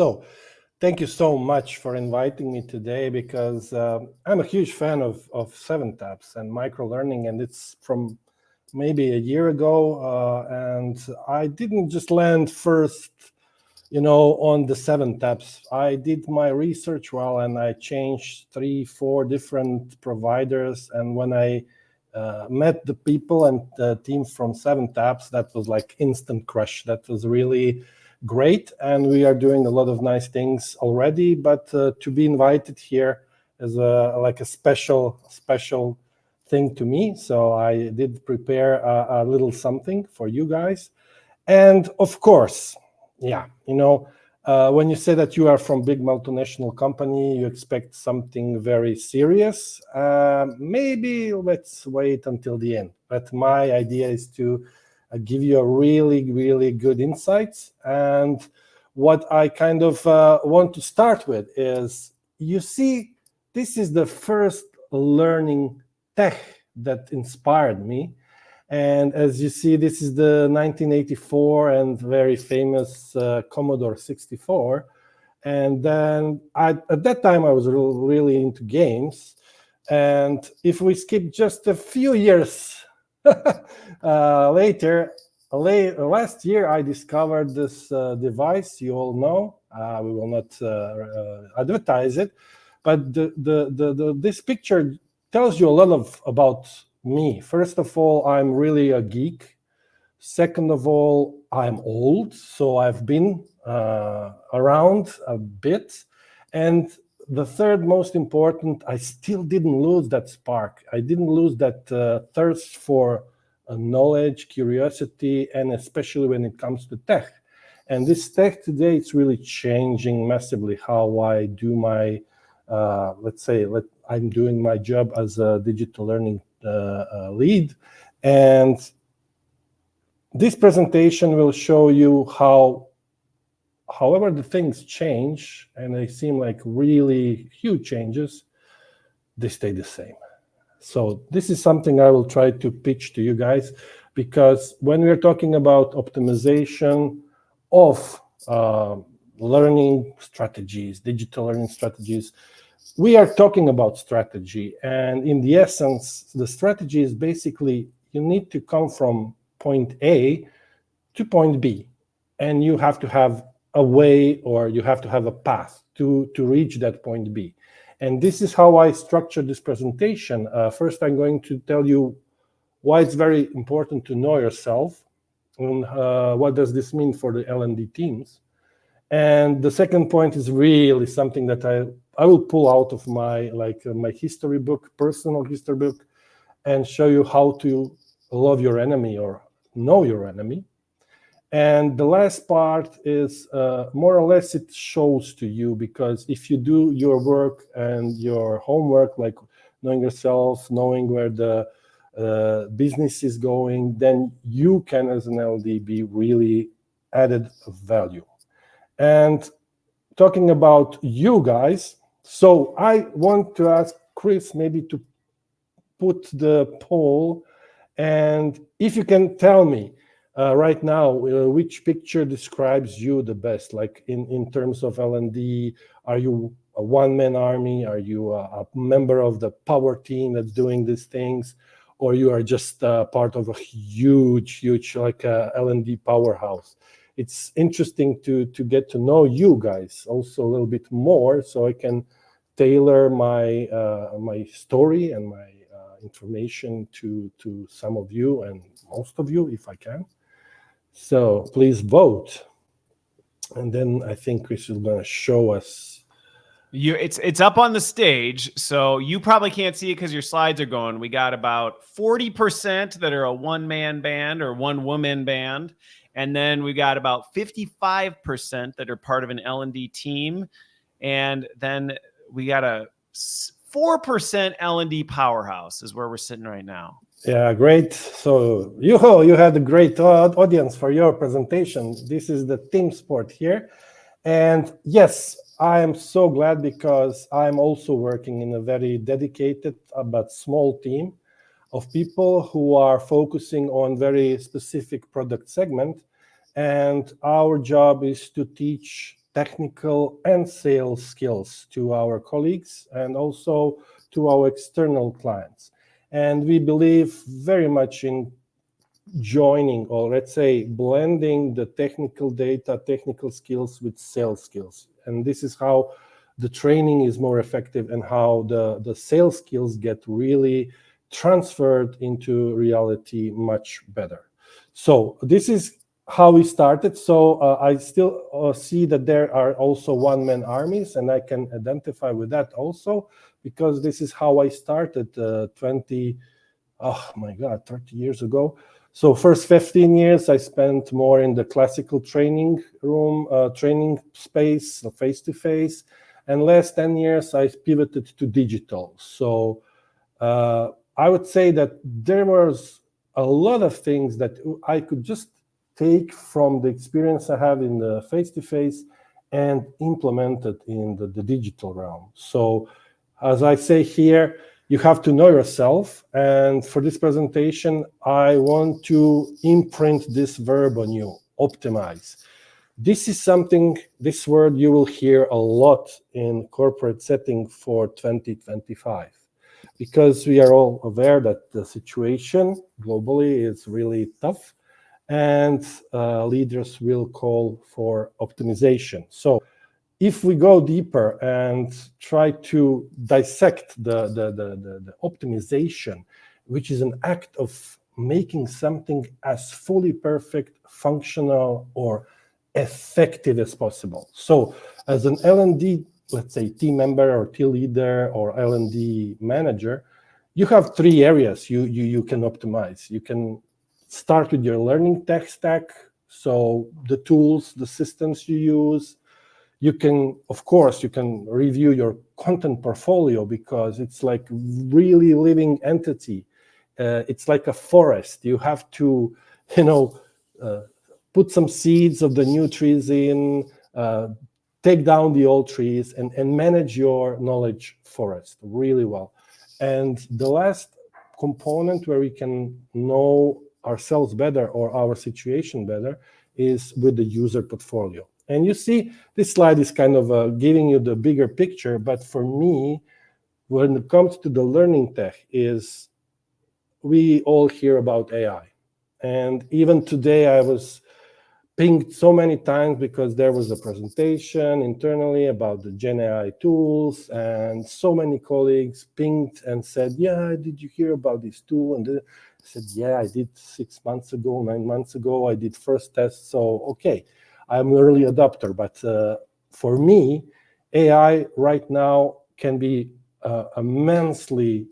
So thank you so much for inviting me today, because I'm a huge fan of 7-Taps and microlearning, and it's from maybe a year ago, and I didn't just land first, on the 7-Taps. I did my research well, and I changed 3-4 different providers, and when I met the people and the team from 7-Taps, that was like instant crush. That was really great, and we are doing a lot of nice things already, but to be invited here is like a special thing to me. So I did prepare a little something for you guys. And of course, yeah, when you say that you are from big multinational company, you expect something very serious. Maybe let's wait until the end. But my idea is to give you a really, really good insights. And what I kind of want to start with is, you see, this is the first learning tech that inspired me. And as you see, this is the 1984 and very famous Commodore 64. And then at that time, I was really into games. And if we skip just a few years later, last year, I discovered this device you all know. We will not advertise it, but this picture tells you a lot about me. First of all, I'm really a geek. Second of all, I'm old, so I've been around a bit. And the third most important, I still didn't lose that spark. I didn't lose that thirst for knowledge, curiosity, and especially when it comes to tech. And this tech today, it's really changing massively how I do my, I'm doing my job as a digital learning lead. And this presentation will show you how, however the things change, and they seem like really huge changes, they stay the same. So this is something I will try to pitch to you guys, because when we're talking about optimization of learning strategies, digital learning strategies, we are talking about strategy. And in the essence, the strategy is basically you need to come from point A to point B, and you have to have a way, or you have to have a path to reach that point B. And this is how I structured this presentation. First, I'm going to tell you why it's very important to know yourself, and what does this mean for the L&D teams. And the second point is really something that I will pull out of my my history book, personal history book, and show you how to love your enemy or know your enemy. And the last part is more or less it shows to you, because if you do your work and your homework, like knowing yourself, knowing where the business is going, then you can, as an LD, be really added value. And talking about you guys, so I want to ask Chris maybe to put the poll, and if you can tell me right now which picture describes you the best, like in terms of L&D. Are you a one-man army? Are you a member of the power team that's doing these things? Or you are just part of a huge like L&D powerhouse? It's interesting to get to know you guys also a little bit more, so I can tailor my my story and my information to some of you and most of you, if I can. So please vote. And then I think Chris is going to show us. It's up on the stage, so you probably can't see it because your slides are going. We got about 40% that are a one-man band or one-woman band. And then we got about 55% that are part of an L&D team. And then we got a 4% L&D powerhouse is where we're sitting right now. Yeah, great. So you had a great audience for your presentation. This is the team sport here. And yes, I am so glad, because I'm also working in a very dedicated but small team of people who are focusing on very specific product segment. And our job is to teach technical and sales skills to our colleagues and also to our external clients. And we believe very much in joining, or let's say blending, the technical data, technical skills with sales skills. And this is how the training is more effective and how the sales skills get really transferred into reality much better. So this is how we started. So I still see that there are also one-man armies, and I can identify with that also, because this is how I started 30 years ago. So first 15 years, I spent more in the classical training room, training space, face-to-face. And last 10 years, I pivoted to digital. So I would say that there was a lot of things that I could just take from the experience I have in the face-to-face and implement it in the digital realm. So as I say here, you have to know yourself. And for this presentation, I want to imprint this verb on you, optimize. This is something, this word you will hear a lot in corporate setting for 2025, because we are all aware that the situation globally is really tough, and leaders will call for optimization. So if we go deeper and try to dissect the optimization, which is an act of making something as fully perfect, functional, or effective as possible. So as an L&D, let's say team member or team leader or L&D manager, you have three areas you can optimize. You can start with your learning tech stack, so the tools, the systems you use. You can, of course, you can review your content portfolio, because it's like really living entity. It's like a forest. You have to, put some seeds of the new trees in, take down the old trees, and manage your knowledge forest really well. And the last component where we can know ourselves better or our situation better is with the user portfolio. And you see, this slide is kind of giving you the bigger picture. But for me, when it comes to the learning tech, is we all hear about AI. And even today, I was pinged so many times because there was a presentation internally about the Gen AI tools. And so many colleagues pinged and said, yeah, did you hear about this tool? And I said, yeah, I did 6 months ago, 9 months ago, I did first test. So, okay. I'm an early adopter, but for me, AI right now can be immensely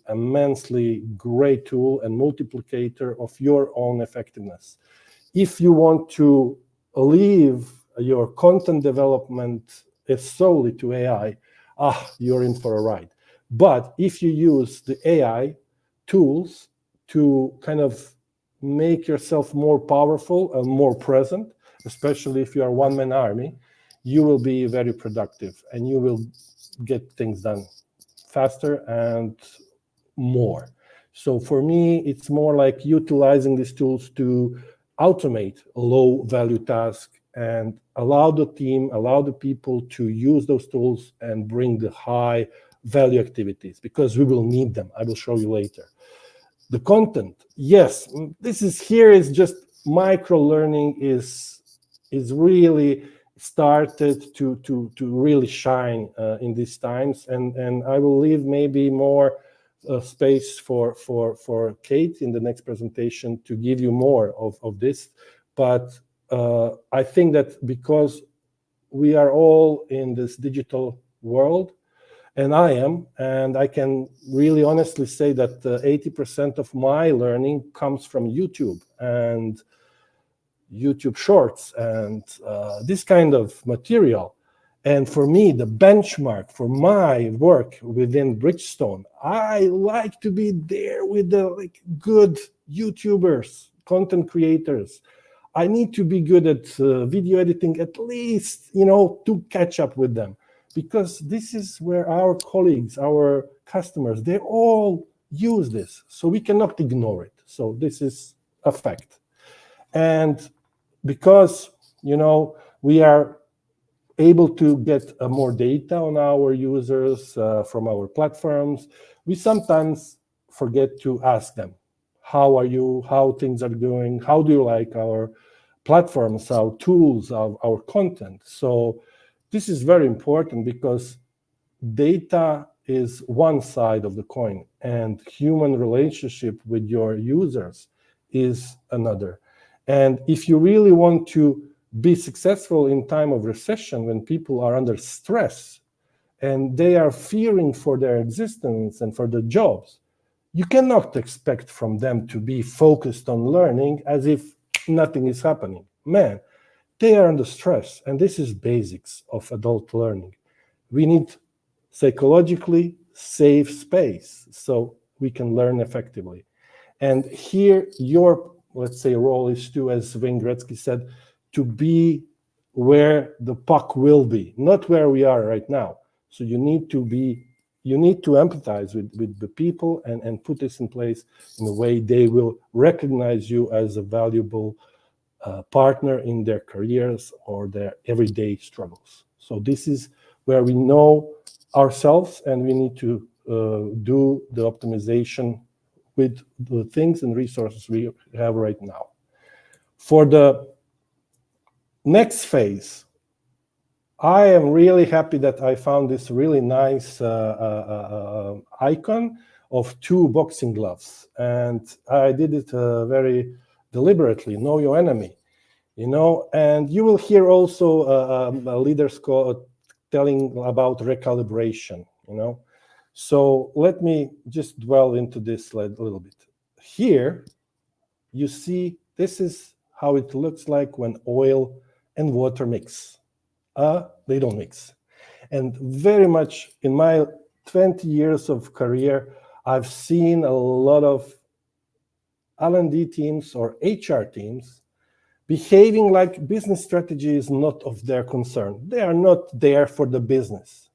great tool and multiplicator of your own effectiveness. If you want to leave your content development solely to AI, you're in for a ride. But if you use the AI tools to kind of make yourself more powerful and more present, especially if you are one-man army, you will be very productive and you will get things done faster and more. So for me, it's more like utilizing these tools to automate low-value tasks and allow the team, allow the people to use those tools and bring the high-value activities, because we will need them. I will show you later. The content, yes, this is here is just micro-learning is really started to really shine in these times, and I will leave maybe more space for Kate in the next presentation to give you more of this. But I think that because we are all in this digital world, and I can really honestly say that 80% of my learning comes from YouTube and YouTube Shorts and this kind of material. And for me, the benchmark for my work within Bridgestone, I like to be there with the good YouTubers, content creators. I need to be good at video editing, at least, to catch up with them. Because this is where our colleagues, our customers, they all use this. So we cannot ignore it. So this is a fact. And because, we are able to get more data on our users from our platforms, we sometimes forget to ask them, how are you, how things are going, how do you like our platforms, our tools, our content. So this is very important because data is one side of the coin and human relationship with your users is another. And if you really want to be successful in time of recession, when people are under stress and they are fearing for their existence and for the jobs, you cannot expect from them to be focused on learning as if nothing is happening. Man, they are under stress, and this is basics of adult learning. We need psychologically safe space so we can learn effectively. And here your, let's say, role is to, as Wayne Gretzky said, to be where the puck will be, not where we are right now. So you need to empathize with the people and put this in place in a way they will recognize you as a valuable partner in their careers or their everyday struggles. So this is where we know ourselves, and we need to do the optimization with the things and resources we have right now. For the next phase, I am really happy that I found this really nice icon of two boxing gloves, and I did it very deliberately. Know your enemy, and you will hear also leaders telling about recalibration, So let me just dwell into this a little bit. Here, you see, this is how it looks like when oil and water mix. They don't mix. And very much in my 20 years of career, I've seen a lot of L&D teams or HR teams behaving like business strategy is not of their concern. They are not there for the business.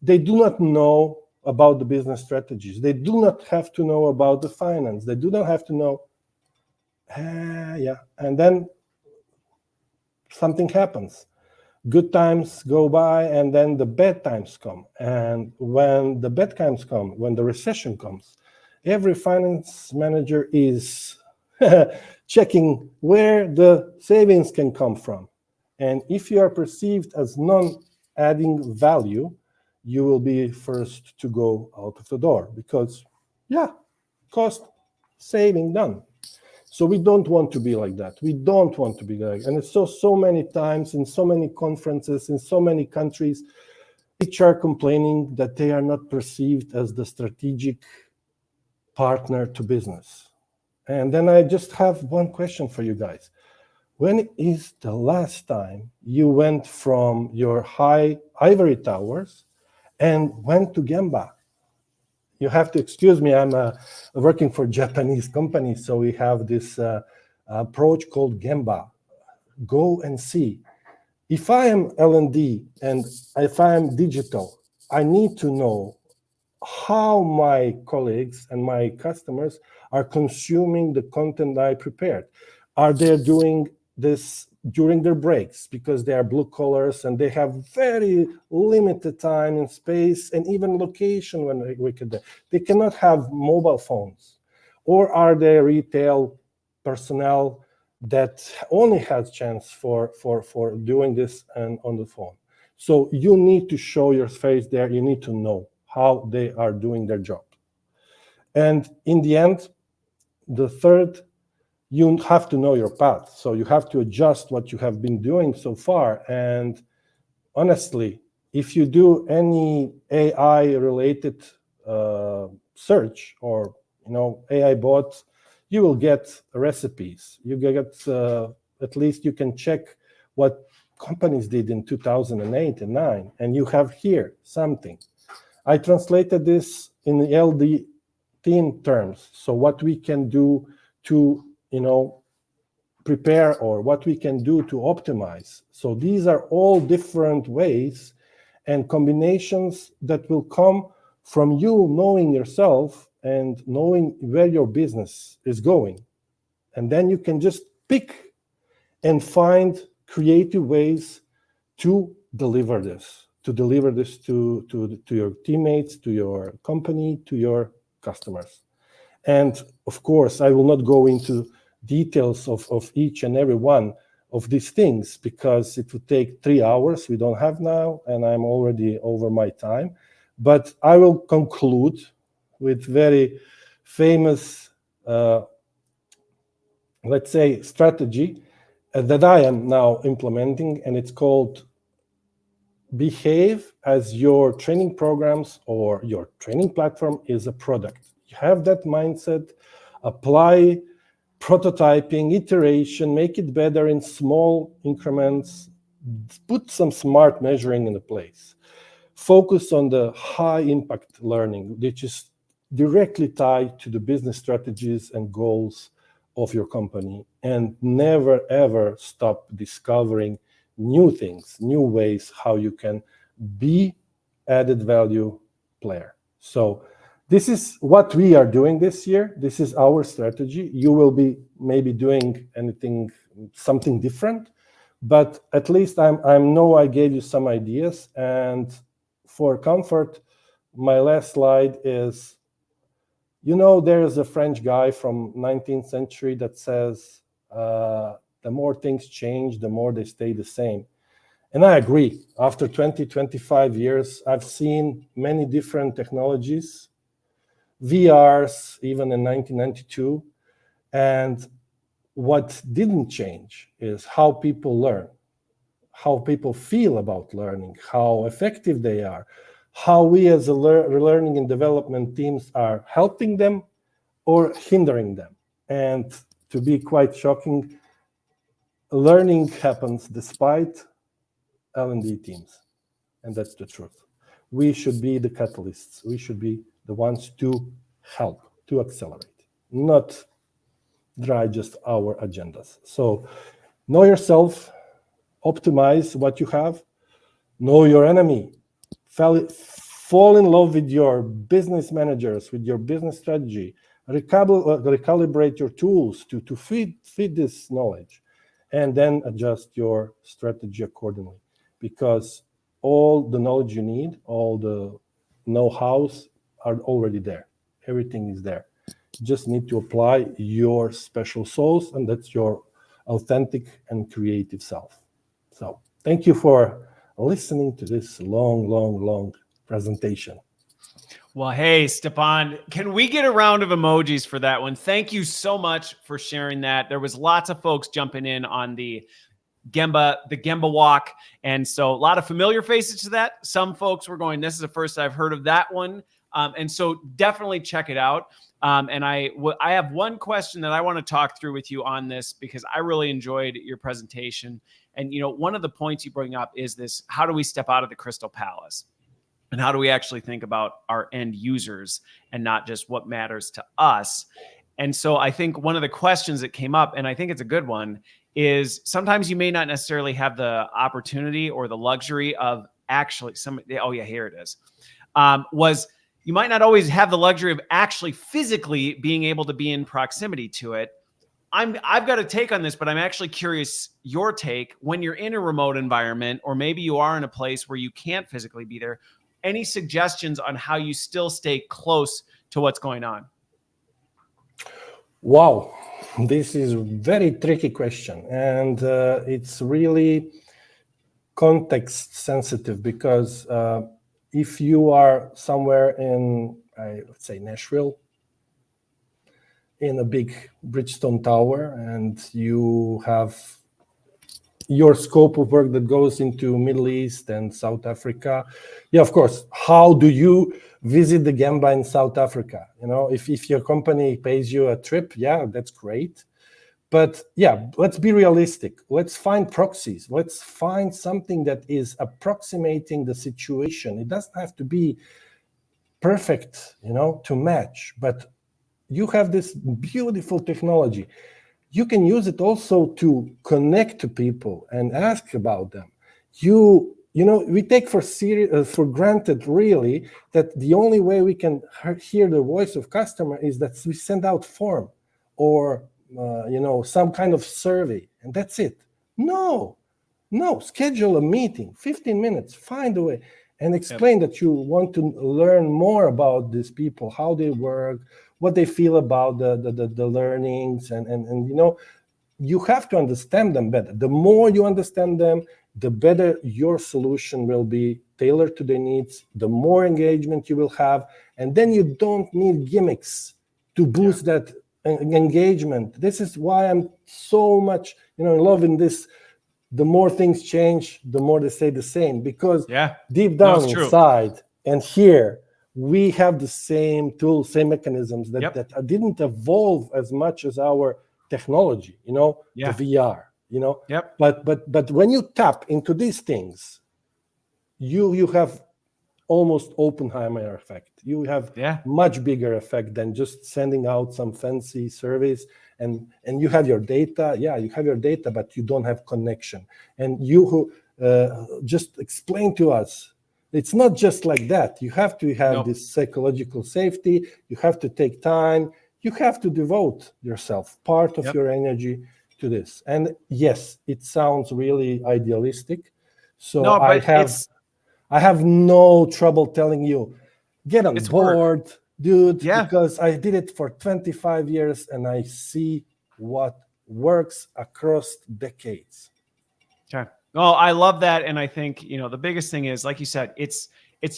They do not know about the business strategies. They do not have to know about the finance. They do not have to know, and then something happens. Good times go by, and then the bad times come. And when the bad times come, when the recession comes, every finance manager is checking where the savings can come from. And if you are perceived as non-adding value, you will be first to go out of the door because, cost saving done. So we don't want to be like that. We don't want to be like that. And it's so many times in so many conferences in so many countries, HR complaining that they are not perceived as the strategic partner to business. And then I just have one question for you guys. When is the last time you went from your high ivory towers and went to GEMBA? You have to excuse me, I'm working for Japanese companies, so we have this approach called GEMBA. Go and see. If I am L&D and if I am digital, I need to know how my colleagues and my customers are consuming the content I prepared. Are they doing this during their breaks because they are blue collars and they have very limited time and space and even location when we could. They cannot have mobile phones. Or are they retail personnel that only has chance for doing this and on the phone? So you need to show your face there. You need to know how they are doing their job. And in the end, the third, you have to know your path. So you have to adjust what you have been doing so far. And honestly, if you do any AI-related search or AI bots, you will get recipes. You get at least you can check what companies did in 2008 and 9, and you have here something. I translated this in the LD team terms. So what we can do to prepare or what we can do to optimize. So these are all different ways and combinations that will come from you knowing yourself and knowing where your business is going. And then you can just pick and find creative ways to deliver this, to your teammates, to your company, to your customers. And of course, I will not go into details of each and every one of these things because it would take 3 hours. We don't have now, and I'm already over my time. But I will conclude with very famous, let's say, strategy that I am now implementing, and it's called behave as your training programs or your training platform is a product. You have that mindset, apply prototyping, iteration, make it better in small increments, put some smart measuring into place. Focus on the high impact learning, which is directly tied to the business strategies and goals of your company, and never ever stop discovering new things, new ways how you can be added value player. So this is what we are doing this year. This is our strategy. You will be maybe doing something different, but at least I know I gave you some ideas. And for comfort, my last slide is, there is a French guy from 19th century that says, the more things change, the more they stay the same. And I agree. After 20, 25 years, I've seen many different technologies, VRs, even in 1992. And what didn't change is how people learn, how people feel about learning, how effective they are, how we as a learning and development teams are helping them or hindering them. And to be quite shocking, learning happens despite L&D teams. And that's the truth. We should be the catalysts. We should be the ones to help, to accelerate, not drive just our agendas. So know yourself, optimize what you have, know your enemy, fall in love with your business managers, with your business strategy, recalibrate your tools to feed this knowledge, and then adjust your strategy accordingly. Because all the knowledge you need, all the know-hows are already there. Everything is there. You just need to apply your special sauce, and that's your authentic and creative self. So thank you for listening to this long presentation. Well, hey, Stjepan, can we get a round of emojis for that one? Thank you so much for sharing that. There was lots of folks jumping in on the GEMBA walk. And so a lot of familiar faces to that. Some folks were going, this is the first I've heard of that one. And so definitely check it out. And I have one question that I want to talk through with you on this, because I really enjoyed your presentation. And, one of the points you bring up is this: how do we step out of the crystal palace? And how do we actually think about our end users and not just what matters to us? And so I think one of the questions that came up, and I think it's a good one, is sometimes you may not necessarily have the opportunity or the luxury of actually here it is. You might not always have the luxury of actually physically being able to be in proximity to it. I've got a take on this, but I'm actually curious your take. When you're in a remote environment, or maybe you are in a place where you can't physically be there, any suggestions on how you still stay close to what's going on? Wow, this is a very tricky question. And it's really context sensitive, because if you are somewhere in, let's say, Nashville, in a big Bridgestone tower, and you have your scope of work that goes into Middle East and South Africa, yeah, of course, how do you visit the GEMBA in South Africa? If your company pays you a trip, yeah, that's great. But yeah, let's be realistic. Let's find proxies. Let's find something that is approximating the situation. It doesn't have to be perfect, to match, but you have this beautiful technology. You can use it also to connect to people and ask about them. We take for granted, really, that the only way we can hear the voice of customer is that we send out form or some kind of survey, and that's it. No, No, schedule a meeting, 15 minutes, find a way, and explain that you want to learn more about these people, how they work, what they feel about the learnings, and you know, you have to understand them better. The more you understand them, the better your solution will be tailored to their needs, the more engagement you will have, and then you don't need gimmicks to boost that engagement. This is why I'm so much, you know, in love in this. The more things change, the more they stay the same, because deep down inside and here, we have the same tools, same mechanisms that didn't evolve as much as our technology, you know, the VR, you know. But when you tap into these things, you have almost Oppenheimer effect. You have much bigger effect than just sending out some fancy surveys, and you have your data. Yeah, you have your data, but you don't have connection. And you just explain to us, it's not just like that. You have to have this psychological safety. You have to take time. You have to devote yourself, part of your energy to this. And yes, it sounds really idealistic. So I have no trouble telling you, get on board, dude, because I did it for 25 years and I see what works across decades. Okay. Well, I love that. And I think, you know, the biggest thing is, like you said, it's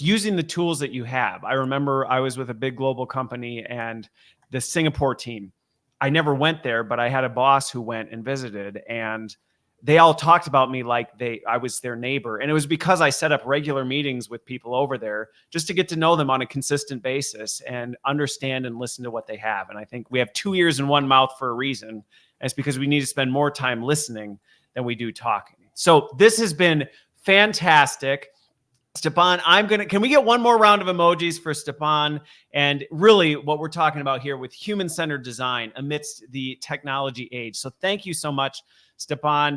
using the tools that you have. I remember I was with a big global company and the Singapore team, I never went there, but I had a boss who went and visited, and they all talked about me like I was their neighbor. And it was because I set up regular meetings with people over there just to get to know them on a consistent basis and understand and listen to what they have. And I think we have 2 ears and 1 mouth for a reason. And it's because we need to spend more time listening than we do talking. So this has been fantastic. Stjepan, can we get one more round of emojis for Stjepan? And really what we're talking about here with human-centered design amidst the technology age. So thank you so much, Stjepan.